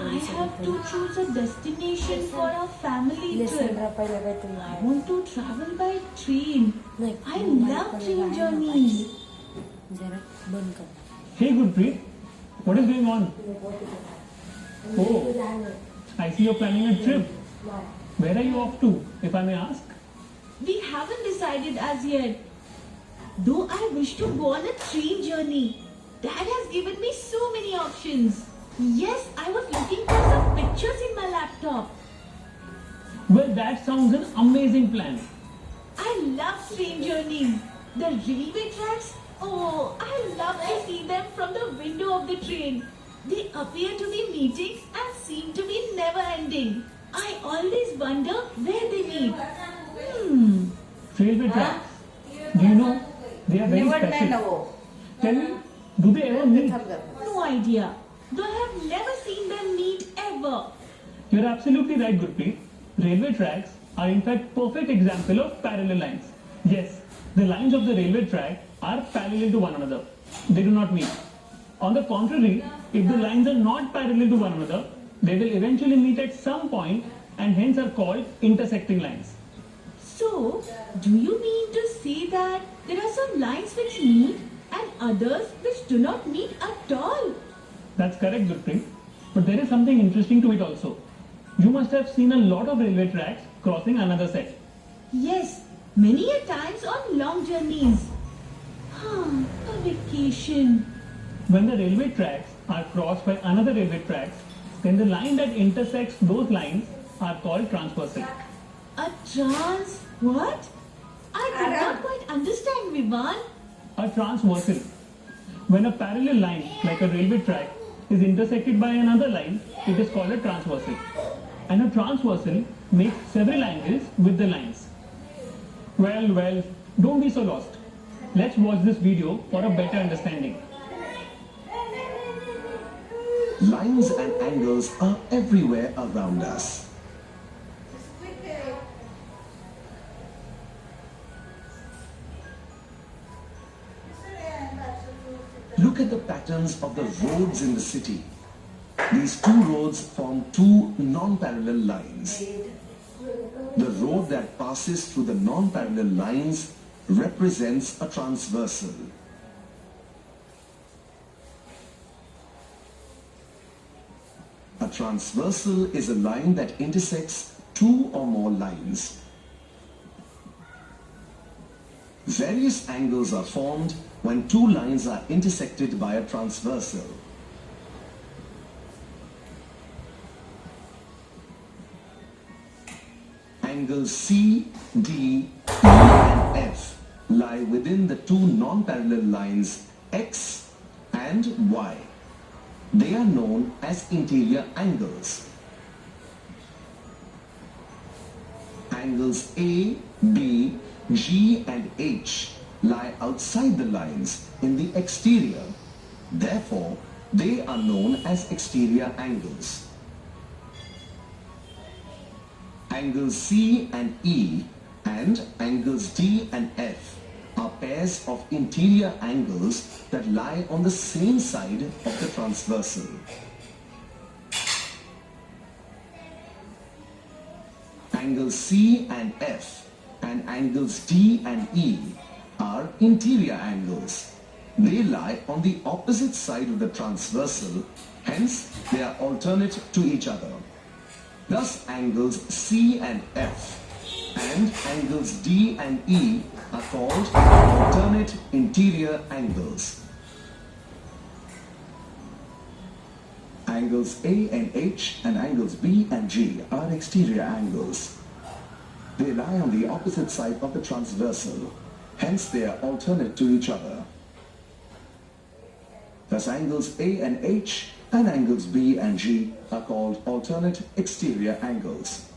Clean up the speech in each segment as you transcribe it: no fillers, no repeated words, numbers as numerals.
I have to choose a destination for a family trip. I want to travel by train. I love train journeys. Hey Gurpreet, what is going on? Oh, I see you're planning a trip. Where are you off to, if I may ask? We haven't decided as yet. Though I wish to go on a train journey. Dad has given me so many options. Yes, I was looking for some pictures in my laptop. Well, that sounds an amazing plan. I love train journeys. The railway tracks, oh, I love to see them from the window of the train. They appear to be meeting and seem to be never ending. I always wonder where they meet. Railway tracks. Do you know they are very special? Tell me, do they ever meet? No idea. Though I have never seen them meet ever. You're absolutely right, Gurpreet. Railway tracks are in fact perfect example of parallel lines. Yes, the lines of the railway track are parallel to one another. They do not meet. On the contrary, if the lines are not parallel to one another, they will eventually meet at some point and hence are called intersecting lines. So, do you mean to say that there are some lines which meet and others which do not meet at all? That's correct, Gurpreet. But there is something interesting to it also. You must have seen a lot of railway tracks crossing another set. Yes, many a times on long journeys. A vacation. When the railway tracks are crossed by another railway tracks, then the line that intersects those lines are called transversal. What? I did not quite understand, Vivan. A transversal. When a parallel line, like a railway track, is intersected by another line, it is called a transversal. And a transversal makes several angles with the lines. Well, don't be so lost. Let's watch this video for a better understanding. Lines and angles are everywhere around us. Look at the patterns of the roads in the city. These two roads form two non-parallel lines. The road that passes through the non-parallel lines represents a transversal. A transversal is a line that intersects two or more lines. Various angles are formed when two lines are intersected by a transversal. Angles C, D, E and F lie within the two non-parallel lines X and Y. They are known as interior angles. Angles A, B, G and H lie outside the lines in the exterior. Therefore, they are known as exterior angles. Angles C and E and angles D and F are pairs of interior angles that lie on the same side of the transversal. Angles C and F and angles D and E are interior angles. They lie on the opposite side of the transversal, hence they are alternate to each other. Thus angles C and F and angles D and E are called alternate interior angles. Angles A and H and angles B and G are exterior angles. They lie on the opposite side of the transversal, hence they are alternate to each other. Thus angles A and H and angles B and G are called alternate exterior angles.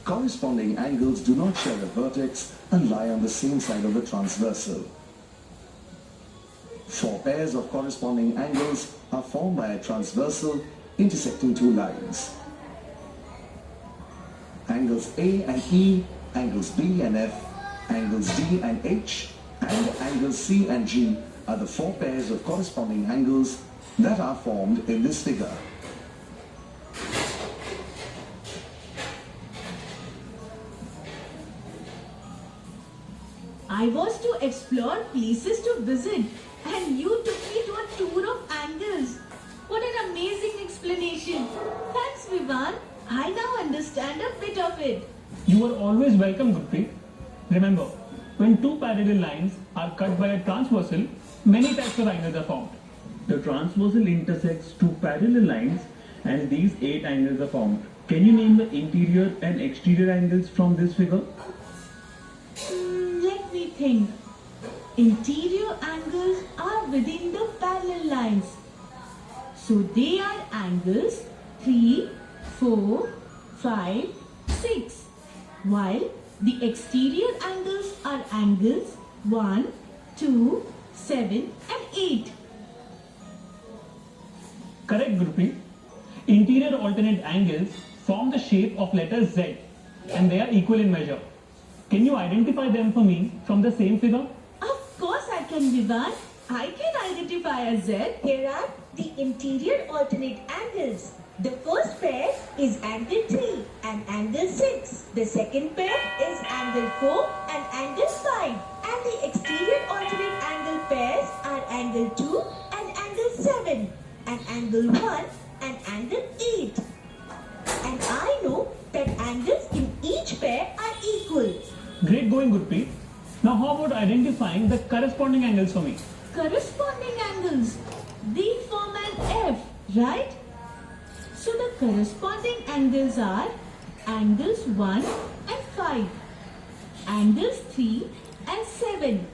Corresponding angles do not share a vertex and lie on the same side of the transversal. Four pairs of corresponding angles are formed by a transversal intersecting two lines. Angles A and E, angles B and F, angles D and H, And angles C and G are the four pairs of corresponding angles that are formed in this figure. I was to explore places to visit and you took me to a tour of angles. What an amazing explanation. Thanks, Vivan. I now understand a bit of it. You are always welcome, Gurpreet. Remember, when two parallel lines are cut by a transversal, many types of angles are formed. The transversal intersects two parallel lines and these 8 angles are formed. Can you name the interior and exterior angles from this figure? Let me think. Interior angles are within the parallel lines. So they are angles 3, 4, 5, 6. While the exterior angles are angles 1, 2, 7 and 8. Correct, Gurpreet. Interior alternate angles form the shape of letter Z and they are equal in measure. Can you identify them for me from the same figure? Of course I can, Vivan. I can identify a Z. Here are the interior alternate angles. The first pair is angle 3 and angle 6. The second pair is angle 4 and angle 5. And the exterior alternate angle pairs are angle 2 and angle 7. And angle 1 and angle 8. And I know that angles in each pair are equal. Great going, Gurpreet. Now how about identifying the corresponding angles for me? Corresponding angles. They form an F, right? So the corresponding angles are angles 1 and 5, angles 3 and 7,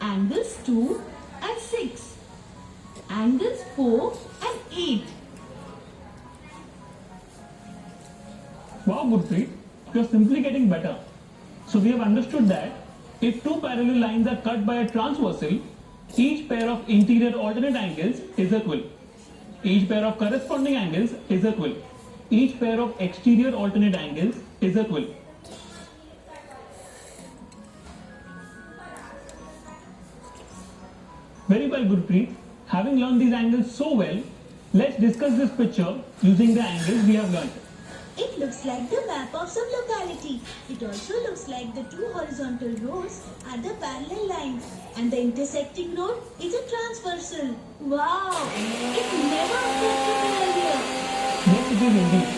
angles 2 and 6, angles 4 and 8. Wow, Gurpreet, you're simply getting better. So we have understood that if two parallel lines are cut by a transversal, each pair of interior alternate angles is equal. Each pair of corresponding angles is equal. Each pair of exterior alternate angles is equal. Very well, Gurpreet. Having learned these angles so well, let's discuss this picture using the angles we have learned. It looks like the map of some locality. It also looks like the two horizontal roads are the parallel lines and the intersecting road is a transversal. Wow! It never occurred to me earlier. Yes, it is indeed.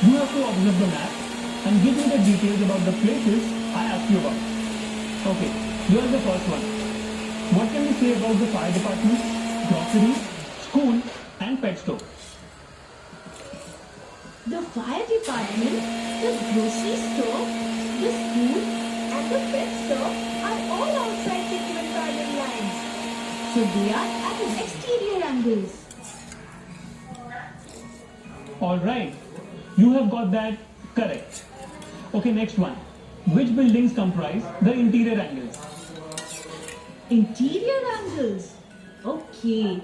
You have to observe the map and give me the details about the places I asked you about. Okay, here is the first one. What can we say about the fire department, grocery, school and pet store? The fire department, the grocery store, the school And the pet store are all outside the given parallel lines. so they are at the exterior angles. Alright, you have got that correct. Okay, next one. Which buildings comprise the interior angles? Interior angles. Okay.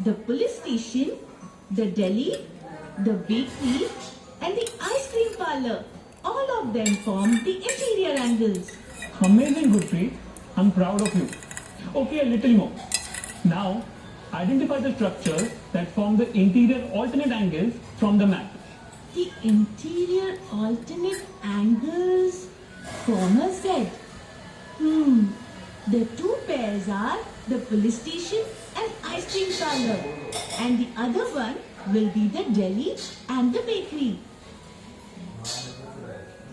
The police station, the deli, the bakery and the ice cream parlor. All of them form the interior angles. Amazing, Gurpreet. I'm proud of you. Okay, a little more. Now, identify the structures that form the interior alternate angles from the map. The interior alternate angles form a Z. The two pairs are the police station and ice cream parlor. And the other one will be the deli and the bakery.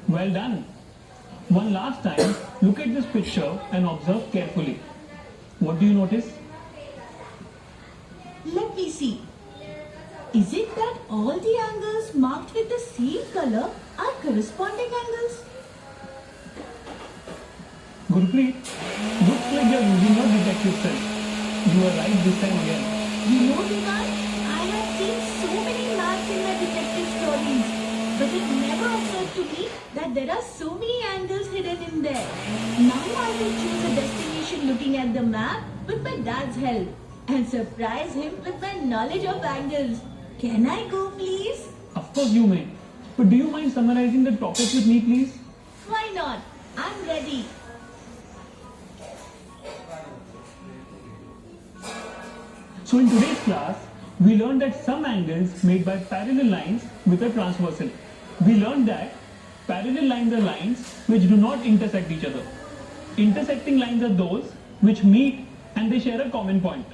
Well done. One last time, look at this picture and observe carefully. What do you notice? Let me see. Is it that all the angles marked with the same color are corresponding angles? Gurpreet, looks like you're using your detective sense. You are right this time again. You know, Vivan, I have seen so many maps in my detective stories, but it never occurred to me that there are so many angles hidden in there. Now I will choose a destination looking at the map with my dad's help and surprise him with my knowledge of angles. Can I go, please? Of course you may. But do you mind summarizing the topic with me, please? Why not? I'm ready. So in today's class, we learned that some angles made by parallel lines with a transversal. We learned that parallel lines are lines which do not intersect each other. Intersecting lines are those which meet and they share a common point.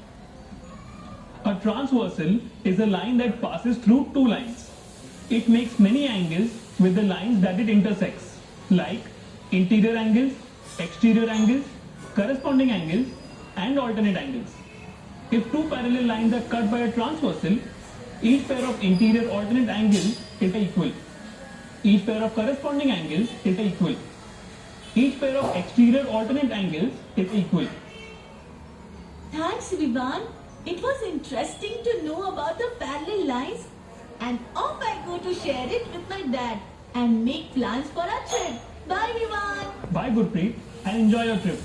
A transversal is a line that passes through two lines. It makes many angles with the lines that it intersects, like interior angles, exterior angles, corresponding angles, and alternate angles. If two parallel lines are cut by a transversal, each pair of interior alternate angles is equal. Each pair of corresponding angles is equal. Each pair of exterior alternate angles is equal. Thanks, Vivan. It was interesting to know about the parallel lines. And off I go to share it with my dad and make plans for our trip. Bye, Vivan. Bye Gurpreet and enjoy your trip.